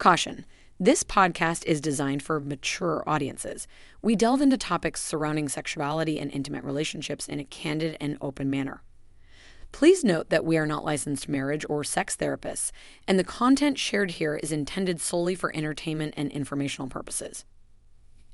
Caution. This podcast is designed for mature audiences. We delve into topics surrounding sexuality and intimate relationships in a candid and open manner. Please note that we are not licensed marriage or sex therapists, and the content shared here is intended solely for entertainment and informational purposes.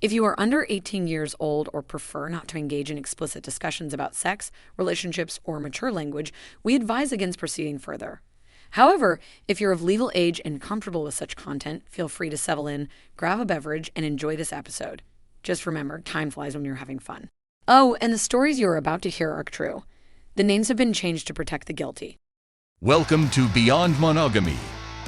If you are under 18 years old or prefer not to engage in explicit discussions about sex, relationships, or mature language, we advise against proceeding further. However, if you're of legal age and comfortable with such content, feel free to settle in, grab a beverage, and enjoy this episode. Just remember, time flies when you're having fun. Oh, and the stories you are about to hear are true. The names have been changed to protect the guilty. Welcome to Beyond Monogamy,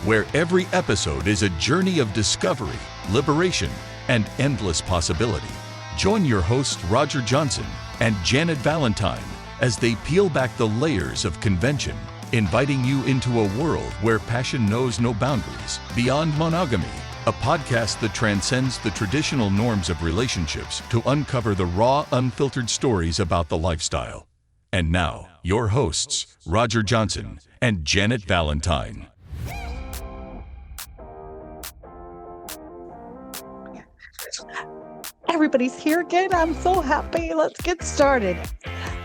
where every episode is a journey of discovery, liberation, and endless possibility. Join your hosts Roger Johnson and Janet Valentine as they peel back the layers of convention, inviting you into a world where passion knows no boundaries. Beyond Monogamy, a podcast that transcends the traditional norms of relationships to uncover the raw, unfiltered stories about the lifestyle. And now, your hosts, Roger Johnson and Janet Valentine. Everybody's here again. I'm so happy. Let's get started.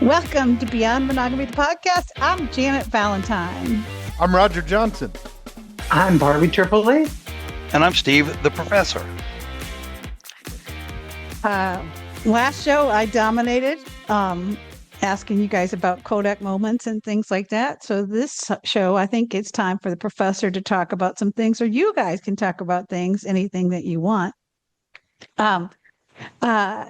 Welcome to Beyond Monogamy, the podcast. I'm Janet Valentine. I'm Roger Johnson. I'm Barbie Tripoli. And I'm Steve, the professor. Last show, I dominated, asking you guys about Kodak moments and things like that. So this show, I think it's time for the professor to talk about some things, or you guys can talk about things, anything that you want. I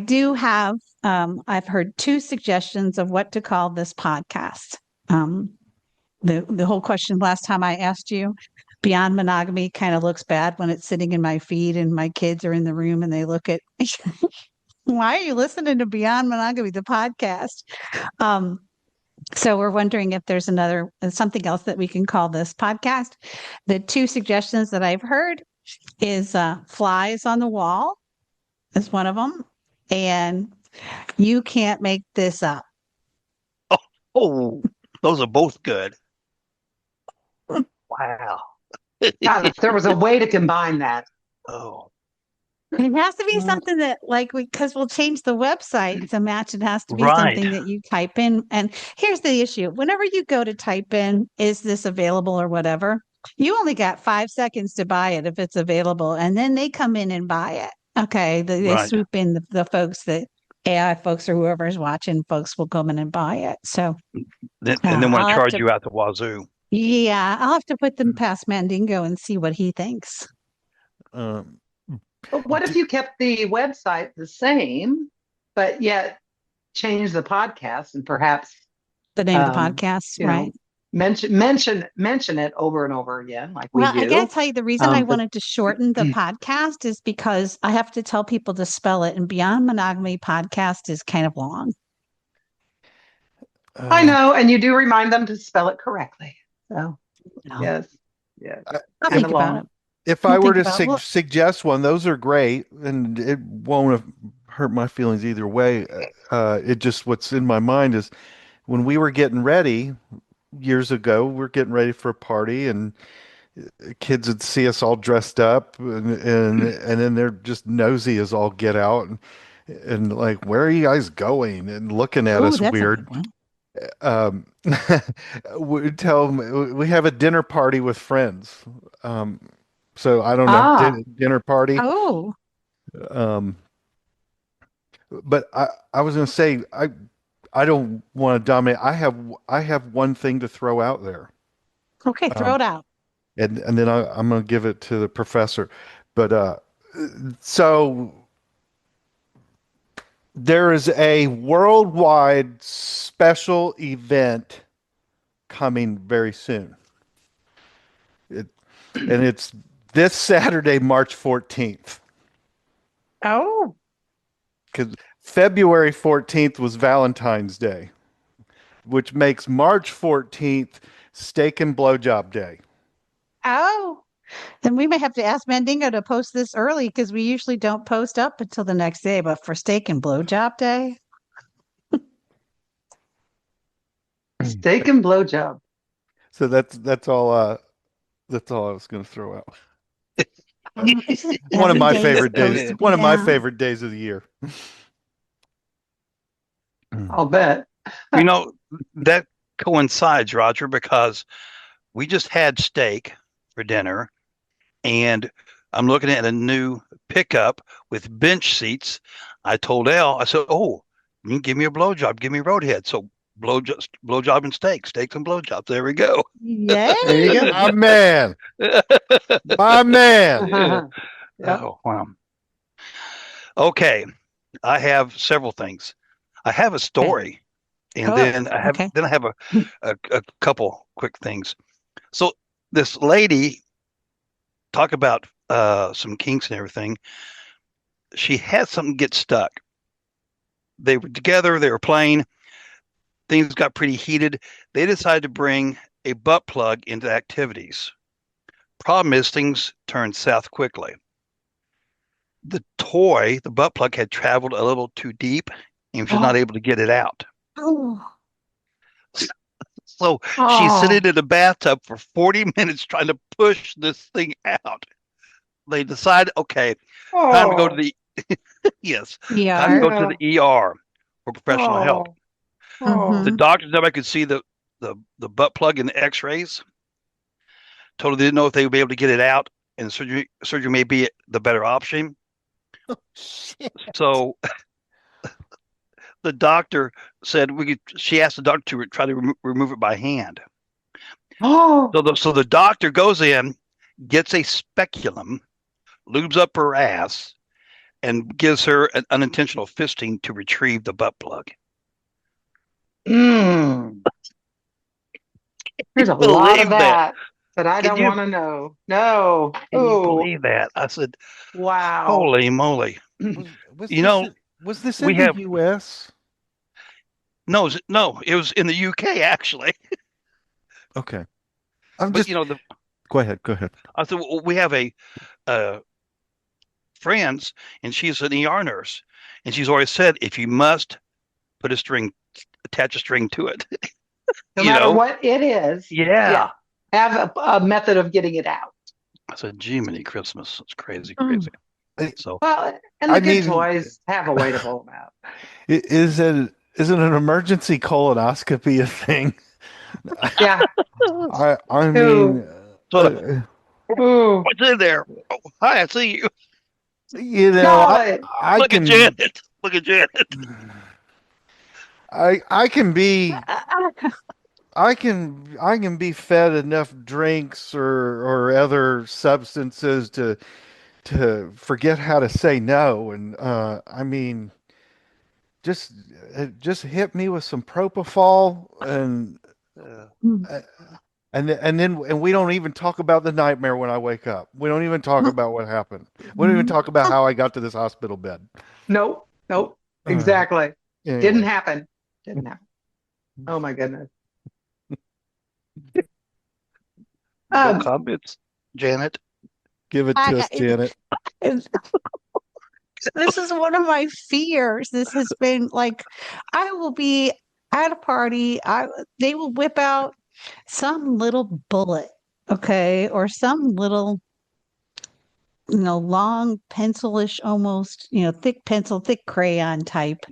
do have, I've heard two suggestions of what to call this podcast. The whole question last time I asked you, Beyond Monogamy kind of looks bad when it's sitting in my feed and my kids are in the room and they look at, why are you listening to Beyond Monogamy, the podcast? So we're wondering if there's something else that we can call this podcast. The two suggestions that I've heard is flies on the wall is one of them, and you can't make this up. Oh, those are both good. Wow. God, if there was a way to combine that. Oh, It has to be something that, because we'll change the website to match. It has to be Right. something that you type in. And here's the issue. Whenever you go to type in, is this available or whatever, you only got 5 seconds to buy it if it's available. And then they come in and buy it. Okay. They Right. swoop in the folks that AI folks or whoever's watching folks will come in and buy it. So and then want I'll to have charge to- you out the wazoo. yeah, I'll have to put them past Mandingo and see what he thinks. But what if you kept the website the same, but yet changed the podcast and perhaps The name of the Um, podcast, you know, right? mention it over and over again, like we Well, do? I gotta tell you, the reason I But- wanted to shorten the podcast is because I have to tell people to spell it, and Beyond Monogamy podcast is kind of long. I know, and you do remind them to spell it correctly. So yes, I'll Kinda think about long. it. If I'll I were think to about it. Well- suggest one, those are great, and it won't hurt my feelings either way. It just what's in my mind is when we were getting ready years ago, we're getting ready for a party, and kids would see us all dressed up, and then they're just nosy as all get out, and like, where are you guys going? And looking at Ooh, us that's a weird. good one. We tell them we have a dinner party with friends. So I don't know, Ah. dinner party. Oh, Um, but I was going to say I don't want to dominate. I have one thing to throw out there, okay, throw it out. and then I'm going to give it to the professor. But so there is a worldwide special event coming very soon. And it's this Saturday, March 14th. Oh, Because February 14th was Valentine's Day, which makes March 14th Steak and Blowjob Day. oh. Then we may have to ask Mandingo to post this early because we usually don't post up until the next day. But for Steak and Blowjob Day, steak and blowjob. So that's all That's all I was going to throw out. One of Every my day is favorite days. supposed to be One of my that. favorite days of the year. I'll bet. You know, that coincides, Roger, because we just had steak for dinner, and I'm looking at a new pickup with bench seats. I told Elle, I said, "Oh, you can give me a blowjob, give me a roadhead." So blowjob and steaks and blowjobs. There we go. Yay! There you go. My man, my man. Yeah. Yep. Oh, wow. Okay, I have several things. I have a story, and Oh, then okay. I have a couple quick things. So this lady, talk about some kinks and everything. She had something get stuck. They were together, they were playing, things got pretty heated. They decided to bring a butt plug into activities. Problem is, things turned south quickly. The butt plug, had traveled a little too deep and she was not able to get it out. Oh, So she's Oh. sitting in the bathtub for 40 minutes trying to push this thing out. They decide, okay, time to go to the yes, time to ER. go to the ER for professional help. Oh. The Mhm. doctor never could see the butt plug in the X-rays. Told her they didn't know if they would be able to get it out, and surgery may be the better option. Shit. So the doctor said she asked the doctor to try to remove it by hand. Oh. So the doctor goes in, gets a speculum, lubes up her ass, and gives her an unintentional fisting to retrieve the butt plug. Mm. There's a lot Believe of that? that I Can don't you want to know. No. can you Oh. believe that? I said, Wow. holy moly! Was You this know, was this we in the have U.S.? no. It was in the UK actually, Okay, I'm but just. the Go ahead. Go ahead. I said, well, we have a uh, friends, and she's an ER nurse, and she's always said, if you must put a string, attach a string to it. No you matter know, what it is, yeah. yeah, have a method of getting it out. I said, Jiminy Christmas, it's crazy, Mm. crazy. I, So Well, and I the good mean, toys have a way to pull them out. isn't an emergency colonoscopy a thing? Yeah. I Ooh. mean, sort of, Ooh. what's in there? Oh, hi, I see you. No. I Look at can Janet. Look at Janet. I can be I can be fed enough drinks or other substances to forget how to say no, and I mean just just hit me with some propofol Uh, Mm. uh, and we don't even talk about the nightmare when I wake up. We don't even talk about what happened. We don't even Mhm. talk about how I got to this hospital bed. Nope. Nope. Uh, Exactly. Didn't anyway, happen. Didn't happen. Oh my goodness. no Um, comments, Janet. give it to us, Janet. It's- this is one of my fears. This has been like, I will be at a party. They will whip out some little bullet, okay, or some little, long pencilish, almost, thick pencil, thick crayon type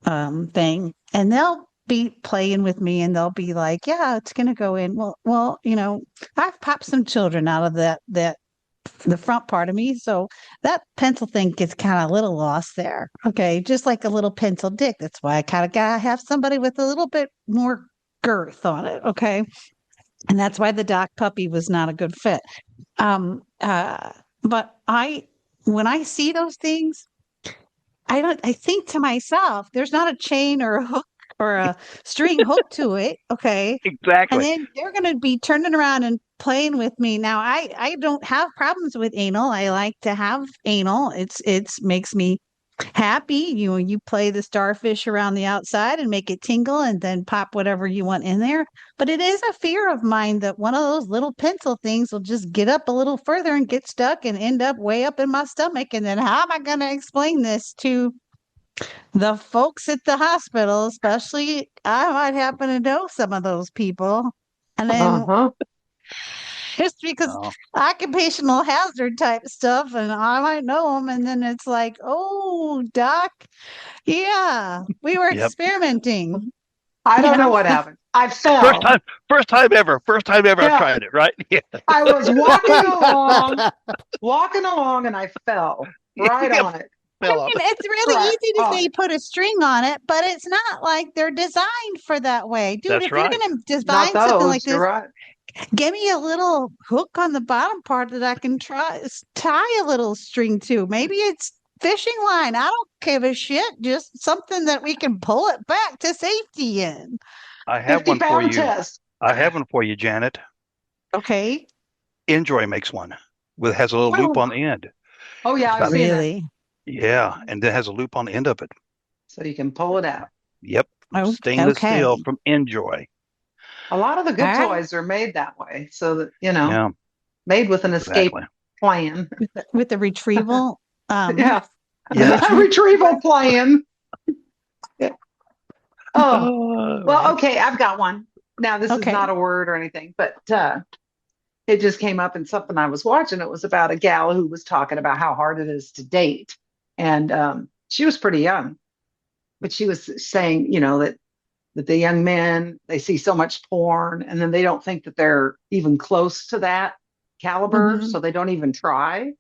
thing, and they'll be playing with me, and they'll be like, "Yeah, it's gonna go in." Well, I've popped some children out of that the front part of me. So that pencil thing gets kind of a little lost there. Okay. Just like a little pencil dick. That's why I kind of got to have somebody with a little bit more girth on it. Okay. And that's why the Doc puppy was not a good fit. Um, uh, but when I see those things, I think to myself, there's not a chain or a hook or a string hooked to it. Okay. And Exactly. then they're going to be turning around and playing with me. Now, I don't have problems with anal. I like to have anal. It's makes me happy. You play the starfish around the outside and make it tingle and then pop whatever you want in there. But it is a fear of mine that one of those little pencil things will just get up a little further and get stuck and end up way up in my stomach. And then how am I going to explain this to the folks at the hospital, especially I might happen to know some of those people. And then uh-huh. just because Oh, occupational hazard type stuff, and I might know them, and then it's like, oh, doc, yeah, we were yep. experimenting. I don't Yeah. know what happened. I First fell. time, first time ever. First time ever I've Yeah, tried it, right? Yeah. I was walking along, and I fell right Yep. on it. I Fell off. mean, it's really Right easy to on say it. put a string on it, but it's not like they're designed for that way. Dude, That's if you're right. going to Not design something like those. You're this, right. give me a little hook on the bottom part that I can tie a little string to. Maybe it's fishing line. I don't give a shit. Just something that we can pull it back to safety in. I have 50 one for pound you. test. I have one for you, Janet. Okay. Enjoy makes one with has a little loop Oh, on the end. oh yeah, It's I've got seen that. Really? yeah, and then has a loop on the end of it. So you can pull it out. Yep, Oh, stainless steel okay. from Enjoy. A lot of the All good right. toys are made that way, so that Yeah, made with an escape exactly. plan. With the retrieval. Yeah, The Yeah. retrieval. retrieval plan. Yeah. Oh, All well, right. okay, I've got one. Now, this is Okay. not a word or anything, but it just came up in something I was watching. It was about a gal who was talking about how hard it is to date. And she was pretty young, but she was saying, that the young men, they see so much porn and then they don't think that they're even close to that caliber. Hmm. So they don't even try,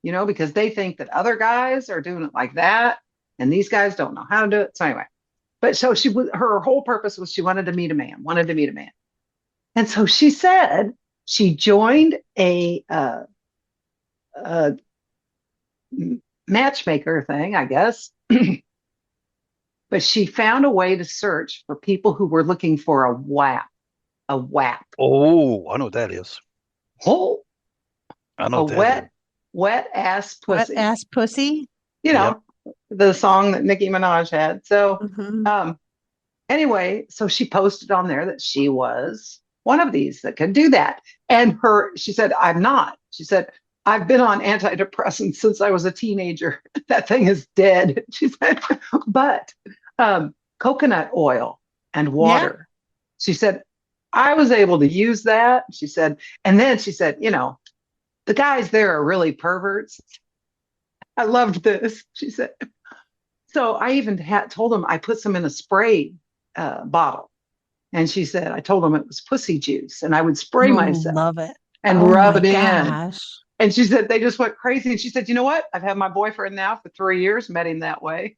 because they think that other guys are doing it like that. And these guys don't know how to do it. So anyway, but so her whole purpose was she wanted to meet a man, wanted to meet a man. And so she said she joined a matchmaker thing, I guess. But she found a way to search for people who were looking for a WAP, a WAP. Oh, I know what that is. Oh, I know a what that is. wet ass Wet pussy. ass pussy. You Yep. know, the song that Nicki Minaj had. So, Hmm. anyway, so she posted on there that she was one of these that could do that. And she said, I'm not. She said, I've been on antidepressants since I was a teenager. That thing is dead. She said, but coconut oil and Yeah. water. She said, I was able to use that. She said, and then she said, the guys there are really perverts. I loved this. She said, so I even told them I put some in a spray bottle. And she said, I told them it was pussy juice and I would spray Oh, myself love it. and Oh rub my it in. gosh. And she said, they just went crazy. And she said, you know what? I've had my boyfriend now for 3 years, met him that way.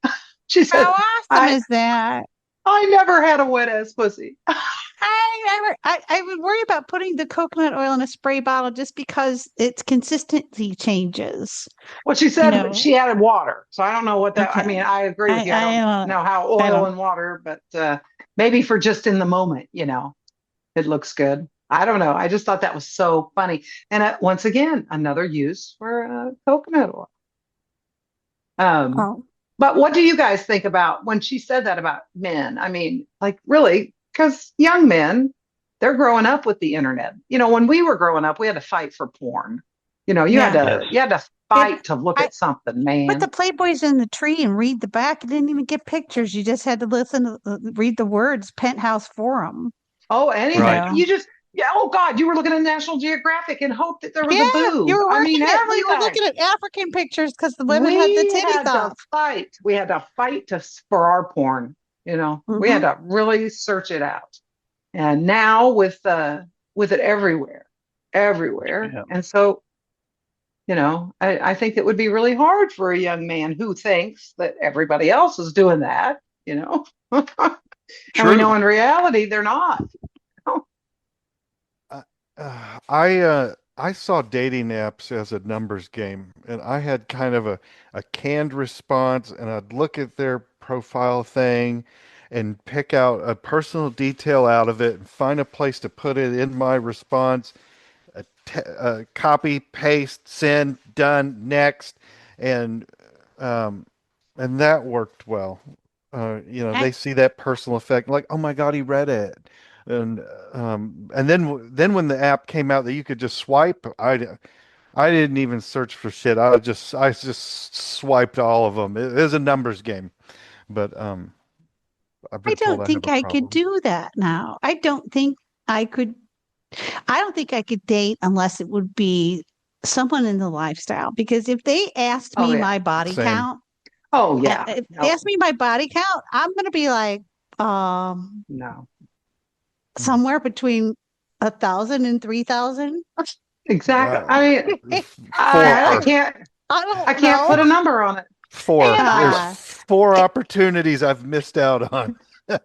She How said, awesome I, is that? I never had a wet ass pussy. I would worry about putting the coconut oil in a spray bottle just because its consistency changes. Well, she You said know, she added water. So I don't know what that, I mean, okay. I agree with you. I don't know how I oil don't. and water, but maybe for just in the moment, it looks good. I don't know. I just thought that was so funny. And once again, another use for coconut oil. Um, Oh, but what do you guys think about when she said that about men? I mean, like really, because young men, they're growing up with the internet. When we were growing up, we had to fight for porn. You had yeah. to Yes. you had to It, fight to look I at something, put the man. Playboys in the tree and read the back. You didn't even get pictures. You just had to listen to read the words. Penthouse Forum. Oh, You Right. anything. know. You just yeah, oh God, you were looking at National Geographic and hoped that there was Yeah, a you boob. were I working mean, it. You were everything. looking at African pictures because the women had the We titties had to off. fight. We had to fight for our porn. We had Hmm. to really search it out. And now with it everywhere, everywhere. Yeah. And so, I think it would be really hard for a young man who thinks that everybody else is doing that, and we know True. in reality they're not. Uh, I saw dating apps as a numbers game, and I had kind of a canned response, and I'd look at their profile thing and pick out a personal detail out of it and find a place to put it in my response, copy, paste, send, done, next, and um, and that worked well. I, They see that personal effect, like, oh my God, he read it, and then when the app came out that you could just swipe, I didn't even search for shit. I just swiped all of them. It is a numbers game, but I've I been told don't I have think a I could problem. do that now. I don't think I could. I don't think I could date unless it would be someone in the lifestyle. Because if they asked me my body Same. count, Oh yeah. if they asked me my body count, I'm going to be like, No. somewhere between 1,000 and 3,000. Exactly. I mean, I Four. can't. I can't know. put a number on it. Four. And, There's 4 opportunities I've missed out on. So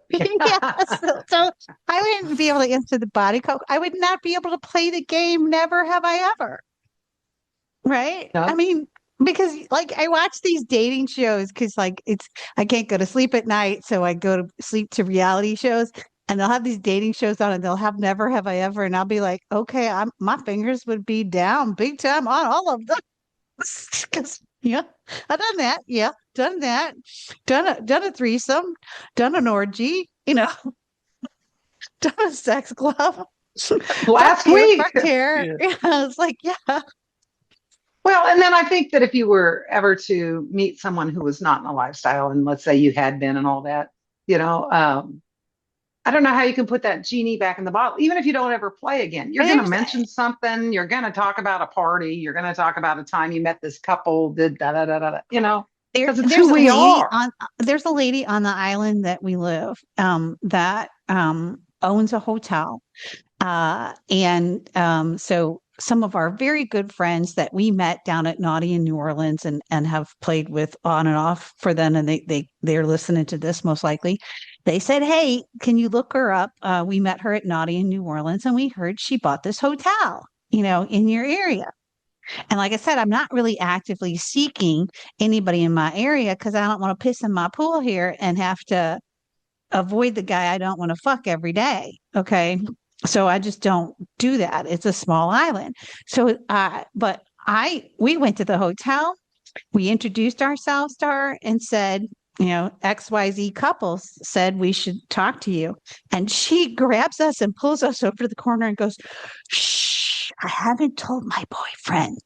I wouldn't be able to answer the body count. I would not be able to play the game. Never have I ever. Right? No. I mean, because like I watch these dating shows because like I can't go to sleep at night, so I go to sleep to reality shows, and they'll have these dating shows on, and they'll have Never Have I Ever, and I'll be like, okay, my fingers would be down big time on all of them. Because yeah, I've done that. Yeah, done that. Done a threesome. Done an orgy. Done a sex club. Last week. Here. Yeah. It's like, yeah. Well, and then I think that if you were ever to meet someone who was not in a lifestyle, and let's say you had been and all that, I don't know how you can put that genie back in the bottle, even if you don't ever play again. You're going to mention something. You're going to talk about a party. You're going to talk about a time you met this couple. Did da da da da. Because it's who we are. There's a lady on the island that we live that owns a hotel, so some of our very good friends that we met down at Naughty in New Orleans and have played with on and off for them, and they're listening to this most likely. They said, hey, can you look her up? We met her at Naughty in New Orleans, and we heard she bought this hotel, in your area. And like I said, I'm not really actively seeking anybody in my area because I don't want to piss in my pool here and have to avoid the guy I don't want to fuck every day. Okay. So I just don't do that. It's a small island. So, we went to the hotel. We introduced ourselves to her and said, XYZ couples said we should talk to you. And she grabs us and pulls us over to the corner and goes, shh, I haven't told my boyfriend.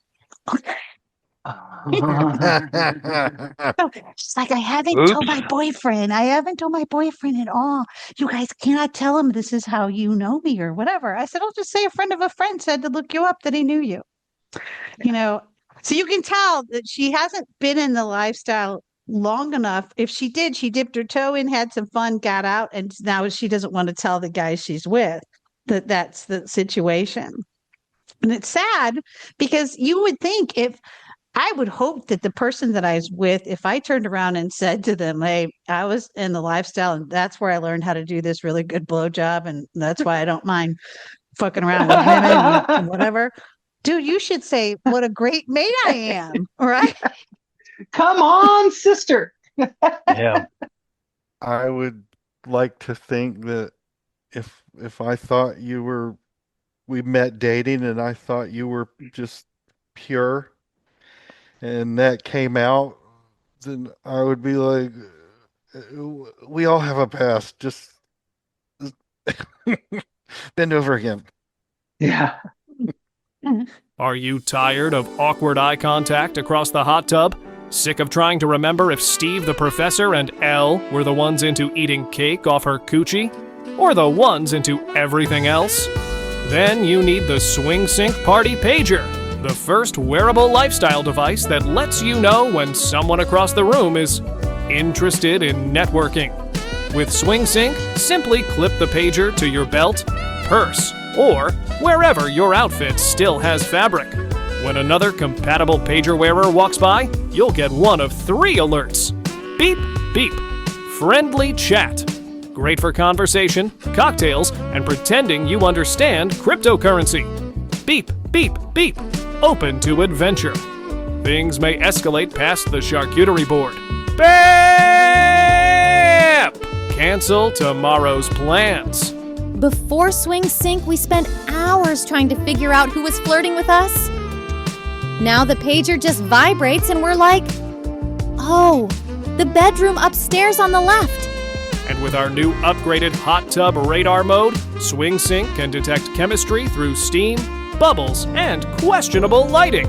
She's like, I haven't told my boyfriend. I haven't told my boyfriend at all. You guys cannot tell him this is how you know me or whatever. I said, I'll just say a friend of a friend said to look you up that he knew you. So you can tell that she hasn't been in the lifestyle long enough. If she did, she dipped her toe in, had some fun, got out, and now she doesn't want to tell the guy she's with that that's the situation. And it's sad because you would think I would hope that the person that I was with, if I turned around and said to them, hey, I was in the lifestyle and that's where I learned how to do this really good blowjob, and that's why I don't mind fucking around with women and whatever. Dude, you should say, what a great mate I am, right? Come on, sister. Yeah. I would like to think that if I thought we met dating and I thought you were just pure and that came out, then I would be like, we all have a past. Just bend over again. Yeah. Are you tired of awkward eye contact across the hot tub? Sick of trying to remember if Steve the professor and Elle were the ones into eating cake off her coochie? Or the ones into everything else? Then you need the Swing Sync Party Pager, the first wearable lifestyle device that lets you know when someone across the room is interested in networking. With Swing Sync, simply clip the pager to your belt, purse, or wherever your outfit still has fabric. When another compatible pager wearer walks by, you'll get one of 3 alerts. Beep, beep. Friendly chat. Great for conversation, cocktails, and pretending you understand cryptocurrency. Beep, beep, beep. Open to adventure. Things may escalate past the charcuterie board. BAP! Cancel tomorrow's plans. Before Swing Sync, we spent hours trying to figure out who was flirting with us. Now the pager just vibrates and we're like, oh, the bedroom upstairs on the left. And with our new upgraded hot tub radar mode, Swing Sync can detect chemistry through steam, bubbles, and questionable lighting.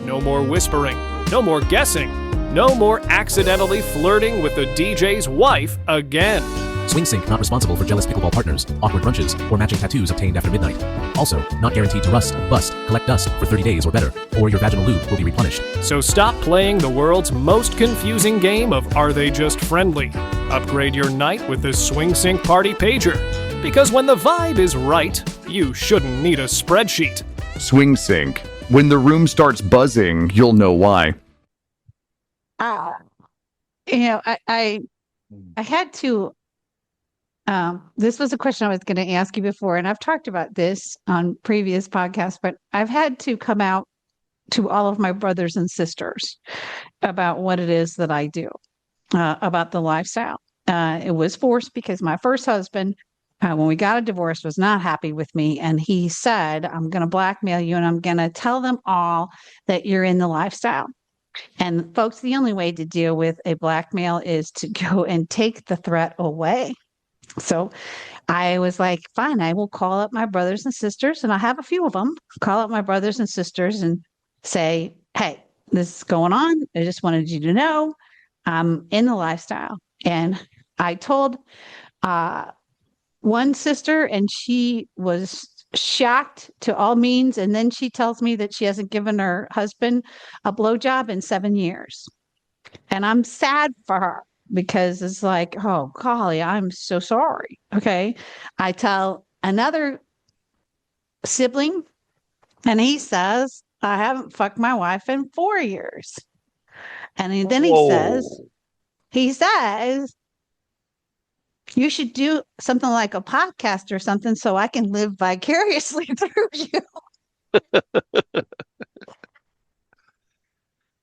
No more whispering, no more guessing, no more accidentally flirting with the DJ's wife again. Swing Sync not responsible for jealous pickleball partners, awkward brunches, or matching tattoos obtained after midnight. Also, not guaranteed to rust, bust, collect dust for 30 days or better, or your vaginal lube will be replenished. So stop playing the world's most confusing game of Are They Just Friendly? Upgrade your night with the Swing Sync Party Pager. Because when the vibe is right, you shouldn't need a spreadsheet. Swing Sync. When the room starts buzzing, you'll know why. I had to. This was a question I was going to ask you before, and I've talked about this on previous podcasts, but I've had to come out to all of my brothers and sisters about what it is that I do, about the lifestyle. It was forced because my first husband, when we got a divorce, was not happy with me. And he said, I'm going to blackmail you and I'm going to tell them all that you're in the lifestyle. And folks, the only way to deal with a blackmail is to go and take the threat away. So I was like, fine, I will call up my brothers and sisters, and I have a few of them, call up my brothers and sisters and say, hey, this is going on. I just wanted you to know I'm in the lifestyle. And I told one sister, and she was shocked to all means. And then she tells me that she hasn't given her husband a blowjob in 7 years. And I'm sad for her because it's like, oh, golly, I'm so sorry. Okay. I tell another sibling, and he says, I haven't fucked my wife in 4 years. And then he says, you should do something like a podcast or something so I can live vicariously through you.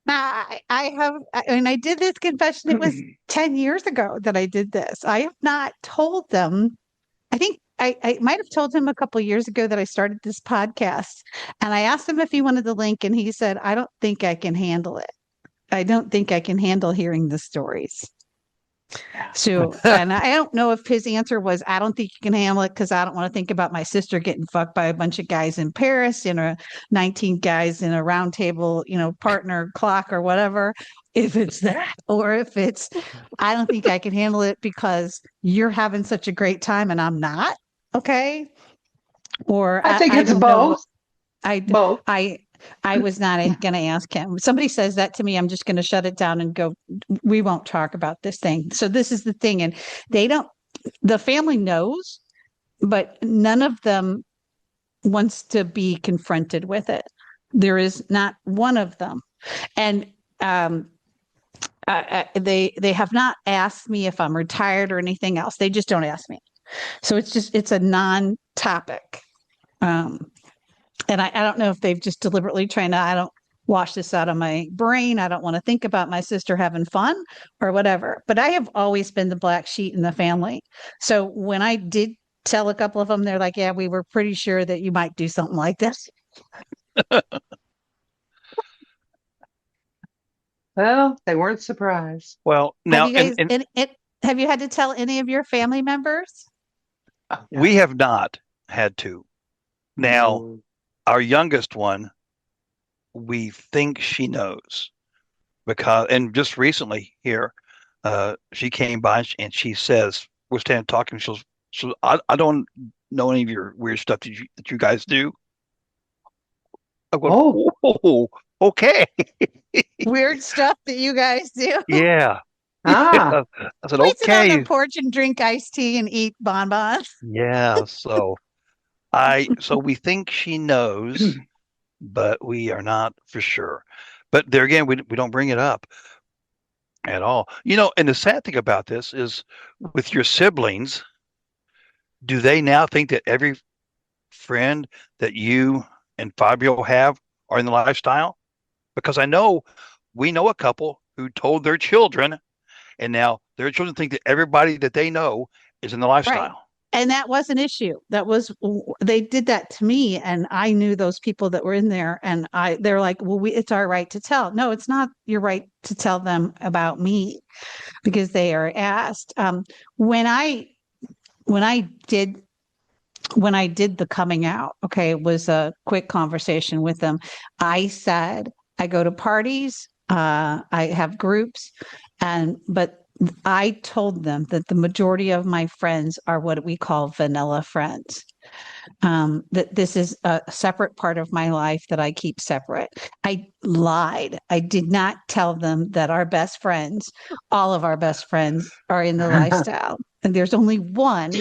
Now, I did this confession. It was 10 years ago that I did this. I have not told them. I think I might have told him a couple of years ago that I started this podcast. And I asked him if he wanted the link. And he said, I don't think I can handle it. I don't think I can handle hearing the stories. So, and I don't know if his answer was, I don't think you can handle it because I don't want to think about my sister getting fucked by a bunch of guys in Paris, 19 guys in a round table, partner clock or whatever. If it's that, or if it's, I don't think I can handle it because you're having such a great time and I'm not. Okay. Or I think it's both. Both. I was not going to ask him. Somebody says that to me, I'm just going to shut it down and go, we won't talk about this thing. So this is the thing. And the family knows, but none of them wants to be confronted with it. There is not one of them. And they have not asked me if I'm retired or anything else. They just don't ask me. So it's a non-topic. And I don't know if they've just deliberately trained. I don't wash this out of my brain. I don't want to think about my sister having fun or whatever. But I have always been the black sheep in the family. So when I did tell a couple of them, they're like, yeah, we were pretty sure that you might do something like this. Well, they weren't surprised. Well, now, have you had to tell any of your family members? We have not had to. Now, our youngest one, we think she knows and just recently here, she came by and she says, we're standing talking. She goes, I don't know any of your weird stuff that you guys do. I go, oh, okay. Weird stuff that you guys do. Yeah. Ah. I said, we okay. Sit on the porch and drink iced tea and eat bonbons. Yeah. So we think she knows, but we are not for sure. But there again, we don't bring it up at all. And the sad thing about this is with your siblings, do they now think that every friend that you and Fabio have are in the lifestyle? Because we know a couple who told their children, and now their children think that everybody that they know is in the lifestyle. Right. And that was an issue. They did that to me, and I knew those people that were in there, and they're like, well, it's our right to tell. No, it's not your right to tell them about me because they are asked. When I did the coming out, okay, it was a quick conversation with them. I said, I go to parties, I have groups, but I told them that the majority of my friends are what we call vanilla friends. That this is a separate part of my life that I keep separate. I lied. I did not tell them that our best friends, all of our best friends, are in the lifestyle. And there's only one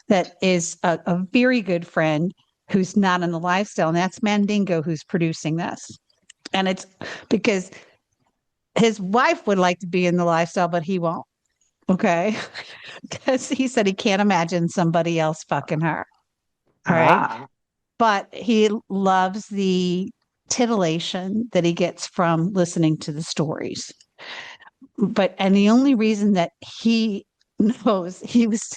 that is a very good friend who's not in the lifestyle, and that's Mandingo, who's producing this. And it's because his wife would like to be in the lifestyle, but he won't. Okay. Because he said he can't imagine somebody else fucking her. All right. Ah. But he loves the titillation that he gets from listening to the stories. And the only reason that he knows he was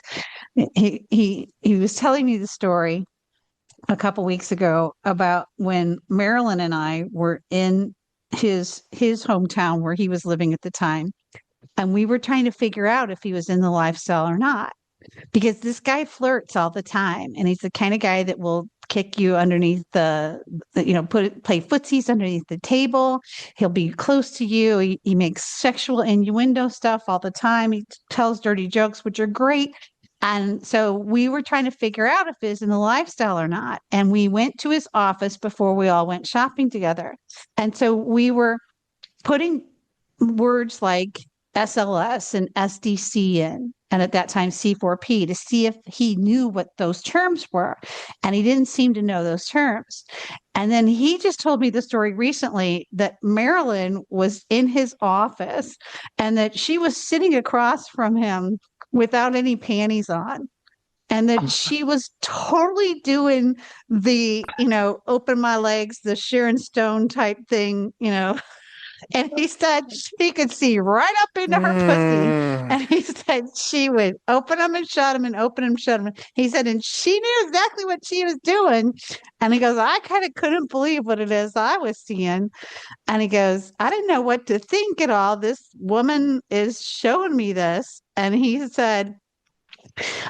telling me the story a couple weeks ago about when Marilyn and I were in his hometown where he was living at the time, and we were trying to figure out if he was in the lifestyle or not, because this guy flirts all the time, and he's the kind of guy that will kick you underneath play footsies underneath the table. He'll be close to you. He makes sexual innuendo stuff all the time. He tells dirty jokes, which are great. And so we were trying to figure out if he's in the lifestyle or not. And we went to his office before we all went shopping together. And so we were putting words like SLS and SDC in, and at that time C4P, to see if he knew what those terms were. And he didn't seem to know those terms. And then he just told me the story recently that Marilyn was in his office and that she was sitting across from him without any panties on. And that she was totally doing the, open my legs, the Sharon Stone type thing, And he said he could see right up into her pussy. And he said she would open them and shut them and open them, shut them. He said, and she knew exactly what she was doing. And he goes, I kind of couldn't believe what it is I was seeing. And he goes, I didn't know what to think at all. This woman is showing me this. And he said,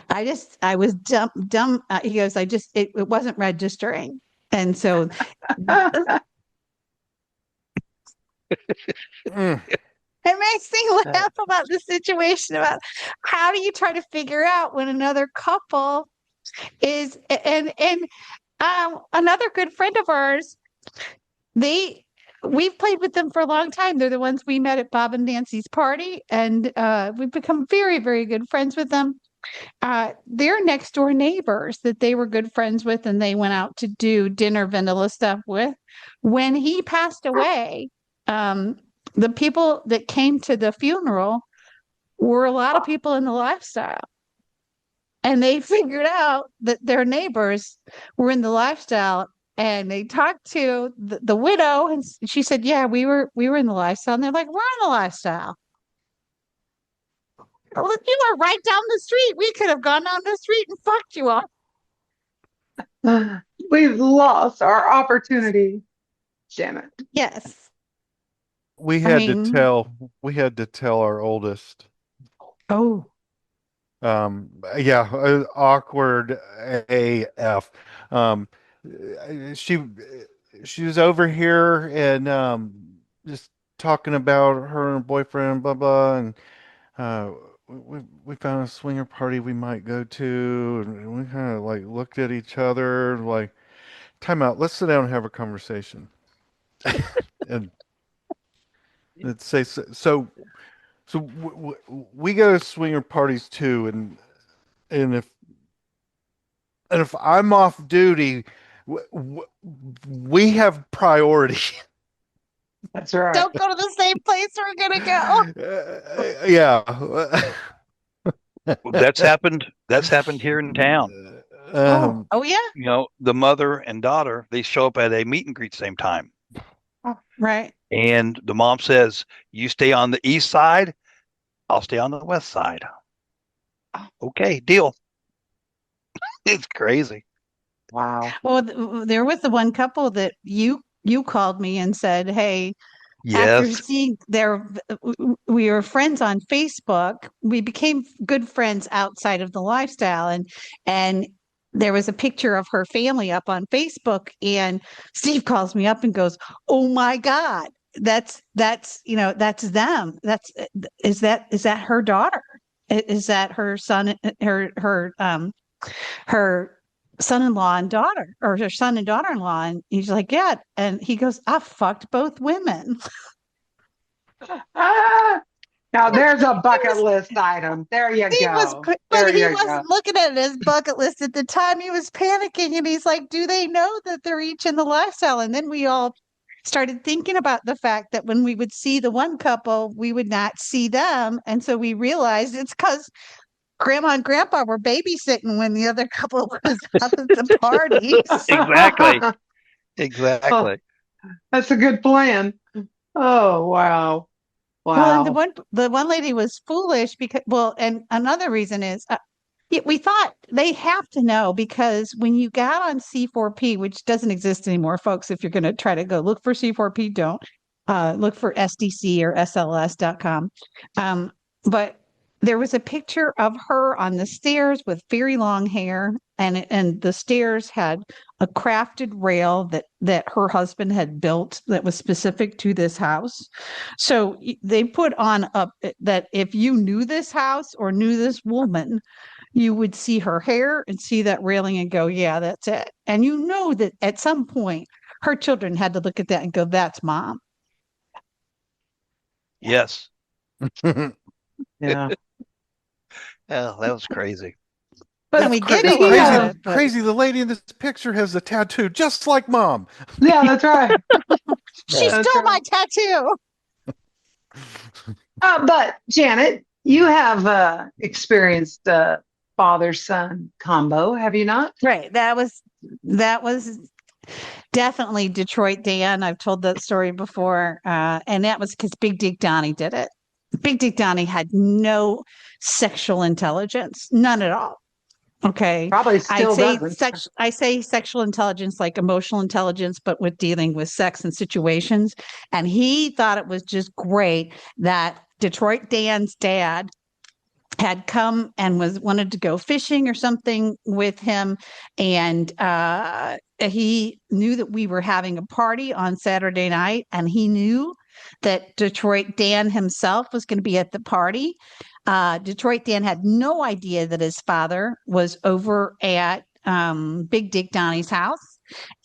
I was dumb. He goes, it wasn't registering. And so it makes me laugh about the situation about how do you try to figure out when another couple is and another good friend of ours, we've played with them for a long time. They're the ones we met at Bob and Nancy's party, and we've become very, very good friends with them. They're next door neighbors that they were good friends with, and they went out to do dinner vanilla stuff with. When he passed away, the people that came to the funeral were a lot of people in the lifestyle. And they figured out that their neighbors were in the lifestyle, and they talked to the widow, and she said, yeah, we were in the lifestyle. And they're like, we're in the lifestyle. Well, you are right down the street. We could have gone down the street and fucked you all. We've lost our opportunity. Damn it. Yes. We had to tell our oldest. Oh. Yeah, awkward AF. She was over here and just talking about her and her boyfriend, blah blah, and we found a swinger party we might go to, and we kind of like looked at each other like, time out, let's sit down and have a conversation. And let's say so we go to swinger parties too, and if I'm off duty, we have priority. That's right. Don't go to the same place we're gonna go. Yeah. Well, that's happened here in town. Oh yeah. You know, the mother and daughter, they show up at a meet and greet same time. Right. And the mom says, you stay on the east side, I'll stay on the west side. Okay, deal. It's crazy. Wow. Well, there was the one couple that you called me and said, hey, after Yes. seeing we were friends on Facebook. We became good friends outside of the lifestyle, and there was a picture of her family up on Facebook, and Steve calls me up and goes, oh my God, that's that's them. Is that her daughter? Is that her son? Her son-in-law and daughter, or her son and daughter-in-law? And he's like, yeah. And he goes, I fucked both women. Ah, now there's a He bucket was list item. There you he was go. but There he you wasn't go. looking at his bucket list at the time. He was panicking, and he's like, do they know that they're each in the lifestyle? And then we all started thinking about the fact that when we would see the one couple, we would not see them. And so we realized it's because grandma and grandpa were babysitting when the other couple was out at the parties. Exactly. Oh, Exactly. that's a good plan. Oh, wow. Well, and Wow. the one lady was foolish because, well, and another reason is we thought they have to know, because when you got on C4P, which doesn't exist anymore, folks, if you're going to try to go look for C4P, don't look for SDC or SLS.com. But there was a picture of her on the stairs with very long hair, and the stairs had a crafted rail that her husband had built that was specific to this house. So they put on up that if you knew this house or knew this woman, you would see her hair and see that railing and go, yeah, that's it. And you know that at some point her children had to look at that and go, that's mom. Yes. Yeah. Oh, that was crazy. And But we Cra- giggle speaking about crazy, of, it, but crazy. The lady in this picture has a tattoo just like mom. yeah, that's right. she Yeah. That's stole my right. tattoo. But Janet, you have experienced father-son combo, have you not? Right. That was definitely Detroit Dan. I've told that story before. And that was because Big Dick Donnie did it. Big Dick Donnie had no sexual intelligence, none at all. Okay. Probably still doesn't. I say sexual intelligence like emotional intelligence, but with dealing with sex and situations. And he thought it was just great that Detroit Dan's dad had come and wanted to go fishing or something with him, and he knew that we were having a party on Saturday night, and he knew that Detroit Dan himself was going to be at the party. Detroit Dan had no idea that his father was over at Big Dick Donnie's house.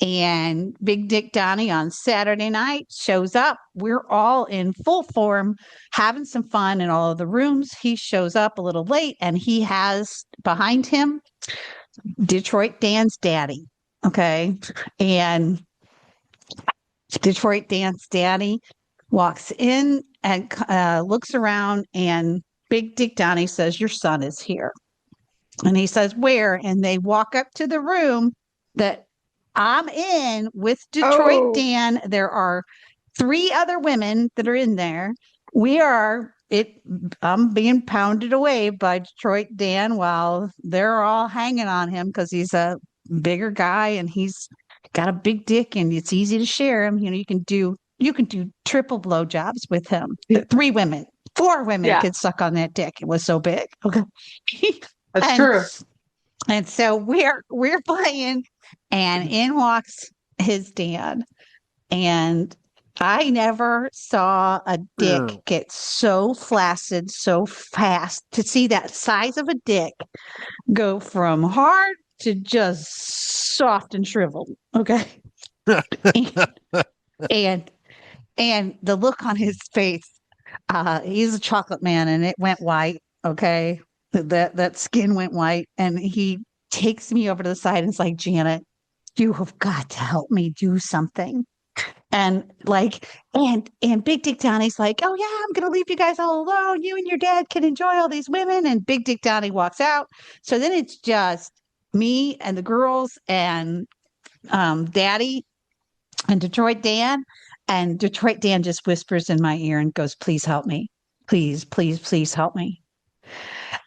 And Big Dick Donnie on Saturday night shows up. We're all in full form, having some fun in all of the rooms. He shows up a little late, and he has behind him Detroit Dan's daddy. Okay. And Detroit Dan's daddy walks in and looks around, and Big Dick Donnie says, your son is here. And he says, where? And they walk up to the room that I'm in with Detroit Oh, Dan. There are 3 other women that are in there. We are it. I'm being pounded away by Detroit Dan while they're all hanging on him because he's a bigger guy and he's got a big dick and it's easy to share him. You can do triple blowjobs with him. 3 women, 4 women yeah, could suck on that dick. It was so big. Okay. that's and true. and so we're playing, and in walks his dad. And I never saw a dick get so flaccid so fast. To see that size of a dick go from hard to just soft and shriveled. Okay. and and the look on his face, he's a chocolate man, and it went white. Okay. That skin went white, and he takes me over to the side and is like, Janet, you have got to help me do something. And Big Dick Donnie's like, oh yeah, I'm gonna leave you guys all alone. You and your dad can enjoy all these women. And Big Dick Donnie walks out. So then it's just me and the girls and Daddy and Detroit Dan. And Detroit Dan just whispers in my ear and goes, please help me. Please, please, please help me.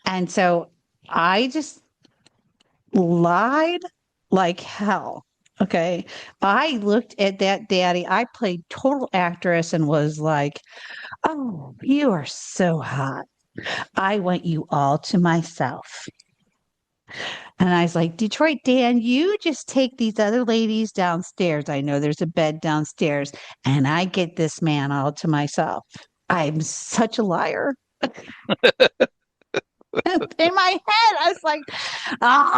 And so I just lied like hell. Okay. I looked at that daddy. I played total actress and was like, oh, you are so hot. I want you all to myself. And I was like, Detroit Dan, you just take these other ladies downstairs. I know there's a bed downstairs, and I get this man all to myself. I'm such a liar. In my head, I was like, oh,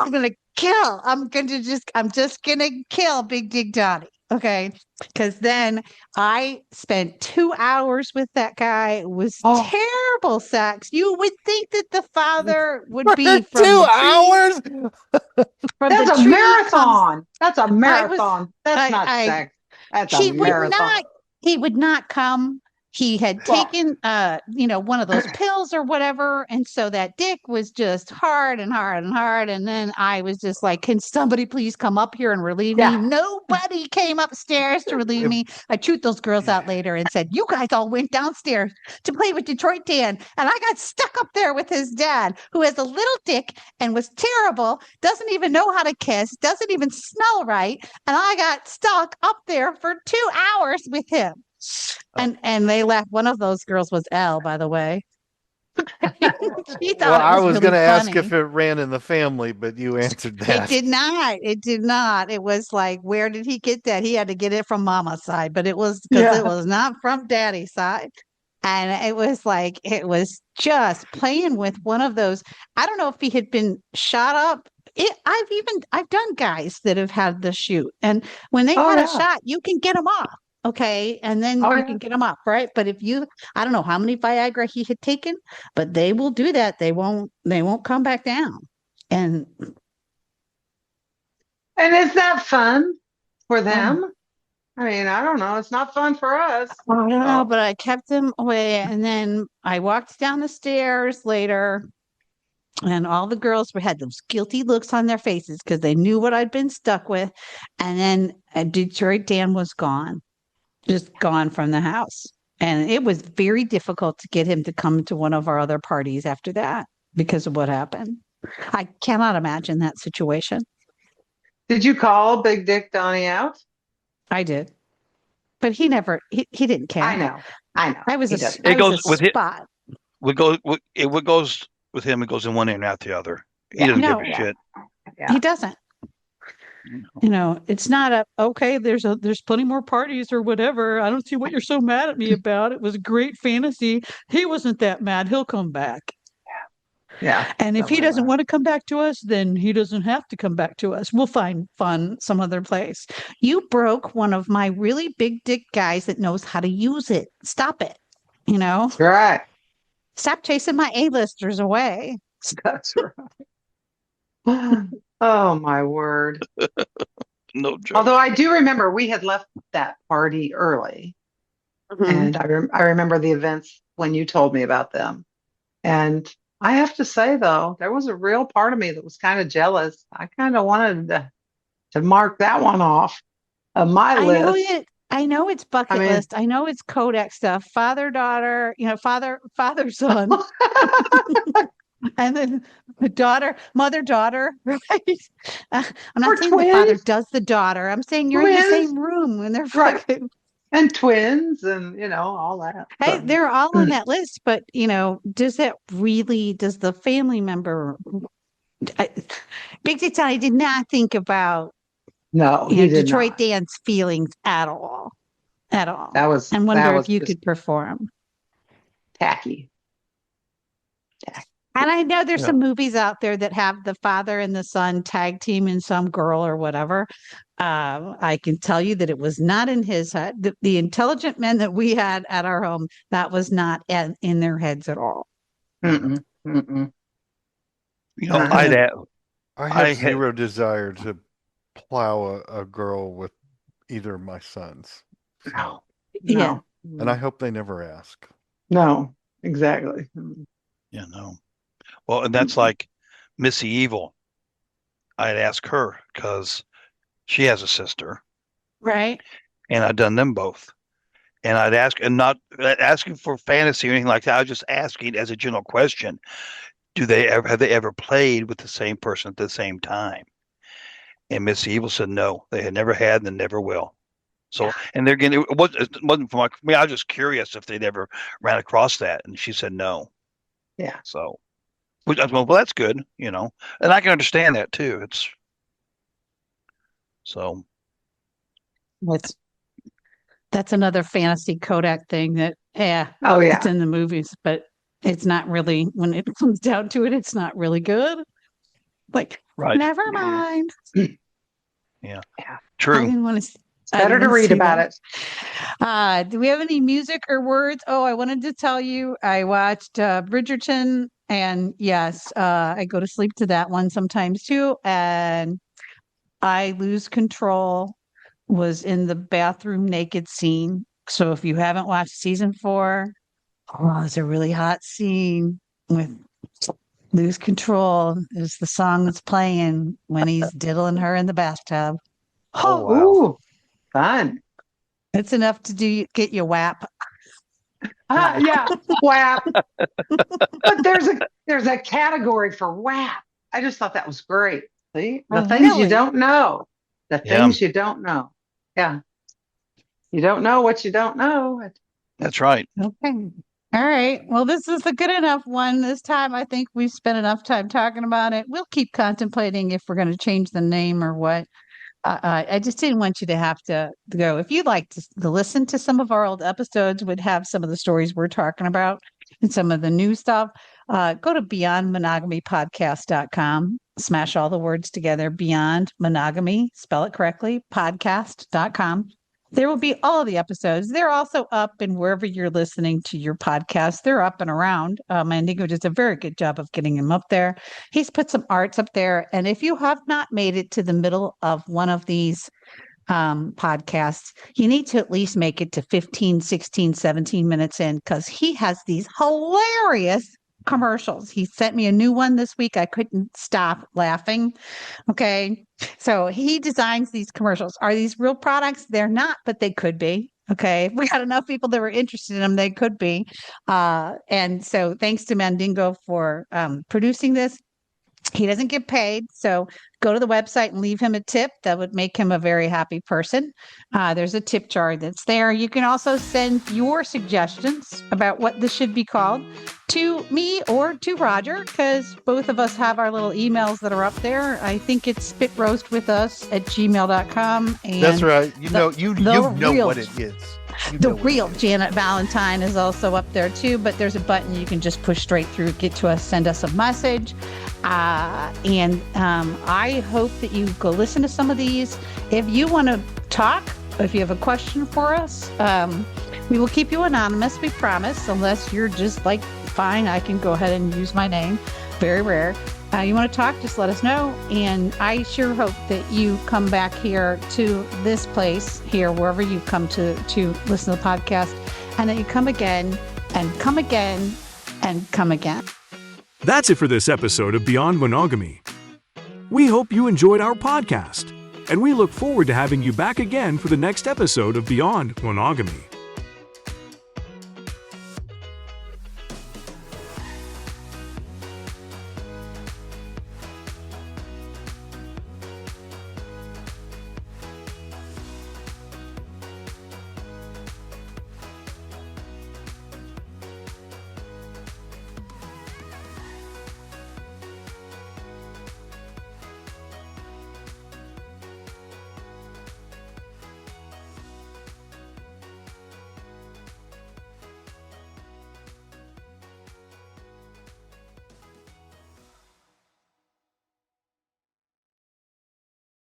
I'm just gonna kill Big Dig Donnie. Okay. Because then I spent 2 hours with that guy. It was Oh, terrible sex. You would think that the father would For be from two the tree, hours? from that's the a tree comes. marathon. That's a I was, marathon. That's not I sex. That's a he would marathon. not he would not come. He had Well, taken one of those pills or whatever, and so that dick was just hard and hard and hard. And then I was just like, can somebody please come up here and relieve me? yeah. Nobody came upstairs to relieve If me. I chewed those girls out later and said, you guys all went downstairs to play with Detroit Dan, and I got stuck up there with his dad, who has a little dick and was terrible, doesn't even know how to kiss, doesn't even smell right, and I got stuck up there for 2 hours with him. And they left. One of those girls was Elle, by the way. She well, thought it I was was really going to ask if funny. it ran in the family, but you answered It that. did not. It did not. It was like, where did he get that? He had to get it from mama's side, but it was because it Yeah. was not from daddy's side. And it was like, it was just playing with one of those. I don't know if he had been shot up. I've done guys that have had the shoot. And when they've Oh had a yeah. shot, you can get them off. Okay. And then Oh you yeah. can get them off. Right. But I don't know how many Viagra he had taken, but they will do that. They won't come back down. And And is that fun for um, them? I mean, I don't know. It's not fun for us. I don't know, Oh, but I kept him away. And then I walked down the stairs later, and all the girls had those guilty looks on their faces because they knew what I'd been stuck with. And then Detroit Dan was gone, just gone from the house. And it was very difficult to get him to come to one of our other parties after that because of what happened. I cannot imagine that situation. Did you call Big Dick Donnie out? I did, but he didn't I care. know. I know. I was He a doesn't. It I was goes a with it. spot. What goes with him? It goes in one ear and out the other. He Yeah. doesn't give No, a Yeah. shit. Yeah. he doesn't. It's not okay. There's plenty more parties or whatever. I don't see what you're so mad at me about. It was a great fantasy. He wasn't that mad. He'll come back. Yeah. And if he Something like doesn't that. want to come back to us, then he doesn't have to come back to us. We'll find fun some other place. You broke one of my really big dick guys that knows how to use it. Stop it. Right. Stop chasing my A-listers away. That's right. Oh my word. No joke. Although I do remember we had left that party early, and I remember the events when you told me about them. And I have to say though, there was a real part of me that was kind of jealous. I kind of wanted to mark that one off of my I know list. it. I know it's I bucket mean, list. I know it's Kodak stuff. Father, daughter, father, son, and then the daughter, mother, daughter. Right? I'm or not saying the father twins, does the daughter. I'm saying you're in the twins, same room when they're right? fucking. And twins, and all that. Hey, So, they're all on that list, but does the family member? I, Big Dick I did not think about no, he did Detroit not. Dan's feelings at all, at all, That was and that wonder if was you just could perform. tacky. And I know there's Yeah. some movies out there that have the father and the son tag team in some girl or whatever. I can tell you that it was not in his head. The intelligent men that we had at our home, that was not in their heads at all. Mm-mm, mm-mm. I'd Uh, have, I I have had, zero desire to plow a girl with either of my sons, no, Yeah. and I hope they never ask. no, exactly. no. Well, and that's like Missy Evil. I'd ask her because she has a sister, Right. and I'd done them both. And I'd ask, and not asking for fantasy or anything like that. I was just asking as a general question: have they ever played with the same person at the same time? And Missy Evil said no, they had never had and they never will. So, and they're getting it wasn't for me. I was just curious if they'd ever ran across that, and she said no. Yeah. So Which, well, that's good, and I can understand that too. It's so. That's another fantasy Kodak thing that, Oh it's yeah. in the movies, but it's not really, when it comes down to it, it's not really good. Like, Right. never mind. Yeah. Yeah. I True. didn't want to. It's better to read about it. Do we have any music or words? Oh, I wanted to tell you, I watched Bridgerton, and yes, I go to sleep to that one sometimes too. And I Lose Control was in the bathroom naked scene. So if you haven't watched season 4, oh, it's a really hot scene with Lose Control is the song that's playing when he's diddling her in the bathtub. Oh, Oh, wow. Ooh, fun. it's enough to get you whap. Yeah, WAP. But there's a category for WAP. I just thought that was great. See, the Oh, things you really? don't know. The Yeah. things you don't know. Yeah. You don't know what you don't know. That's right. Okay. All right. Well, this is a good enough one this time. I think we've spent enough time talking about it. We'll keep contemplating if we're going to change the name or what. I just didn't want you to have to go. If you'd like to listen to some of our old episodes, would have some of the stories we're talking about and some of the new stuff, go to beyondmonogamypodcast.com. Smash all the words together, Beyond Monogamy, spell it correctly, podcast.com. There will be all of the episodes. They're also up and wherever you're listening to your podcast. They're up and around. Mandingo does a very good job of getting them up there. He's put some arts up there. And if you have not made it to the middle of one of these podcasts, you need to at least make it to 15, 16, 17 minutes in because he has these hilarious commercials. He sent me a new one this week. I couldn't stop laughing. Okay. So he designs these commercials. Are these real products? They're not, but they could be. Okay. If we had enough people that were interested in them, they could be. And so thanks to Mandingo for producing this. He doesn't get paid. So go to the website and leave him a tip. That would make him a very happy person. There's a tip jar that's there. You can also send your suggestions about what this should be called to me or to Roger, because both of us have our little emails that are up there. I think it's spitroastwithus@gmail.com. And That's right. You know real- what it is. The real Janet Valentine is also up there too, but there's a button you can just push straight through, get to us, send us a message. I hope that you go listen to some of these. If you want to talk, if you have a question for us, we will keep you anonymous, we promise, unless you're just like, fine, I can go ahead and use my name. Very rare. You want to talk, just let us know. And I sure hope that you come back here to this place here, wherever you come to listen to the podcast, and that you come again and come again and come again. That's it for this episode of Beyond Monogamy. We hope you enjoyed our podcast, and we look forward to having you back again for the next episode of Beyond Monogamy.